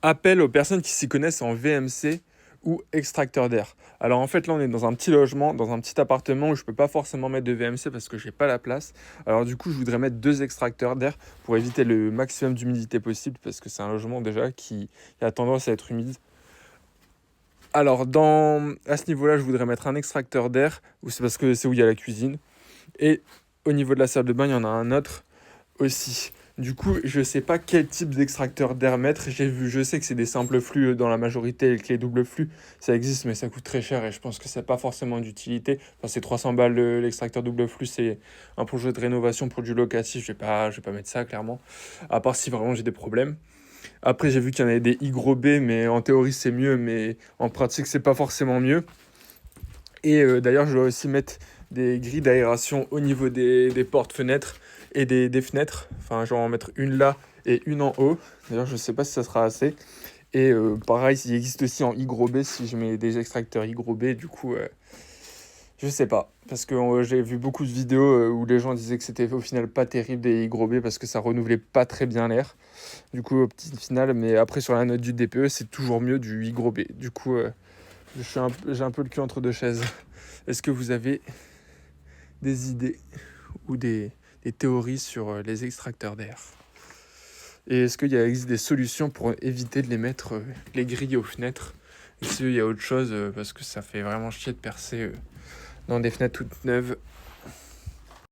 Appel aux personnes qui s'y connaissent en VMC ou extracteur d'air. Alors en fait là on est dans un petit logement, dans un petit appartement où je peux pas forcément mettre de VMC parce que j'ai pas la place. Alors du coup je voudrais mettre deux extracteurs d'air pour éviter le maximum d'humidité possible parce que c'est un logement déjà qui a tendance à être humide. Alors à ce niveau-là je voudrais mettre un extracteur d'air, ou c'est parce que c'est où il y a la cuisine. Et au niveau de la salle de bain il y en a un autre aussi. Du coup, je sais pas quel type d'extracteur d'air mettre. Je sais que c'est des simples flux dans la majorité et que les doubles flux, ça existe, mais ça coûte très cher et je pense que c'est pas forcément d'utilité. Enfin, c'est 300 balles l'extracteur double flux, c'est un projet de rénovation pour du locatif. Je vais pas mettre ça clairement. À part si vraiment j'ai des problèmes. Après, j'ai vu qu'il y en avait des I gros B, mais en théorie c'est mieux, mais en pratique c'est pas forcément mieux. Et d'ailleurs, je dois aussi mettre des grilles d'aération au niveau des portes-fenêtres et des fenêtres. Enfin, je vais en mettre une là et une en haut. D'ailleurs, je sais pas si ça sera assez. Et pareil, il existe aussi en I gros B si je mets des extracteurs I gros B. Du coup, je sais pas. Parce que j'ai vu beaucoup de vidéos où les gens disaient que c'était au final pas terrible des I gros B parce que ça renouvelait pas très bien l'air. Du coup, au petit final, mais après sur la note du DPE, c'est toujours mieux du I gros B. Du coup, j'ai un peu le cul entre deux chaises. Est-ce que vous avez des idées ou des théories sur les extracteurs d'air? Et est-ce qu'il existe des solutions pour éviter de les mettre, les grilles aux fenêtres? Est-ce qu'il y a autre chose, parce que ça fait vraiment chier de percer dans des fenêtres toutes neuves.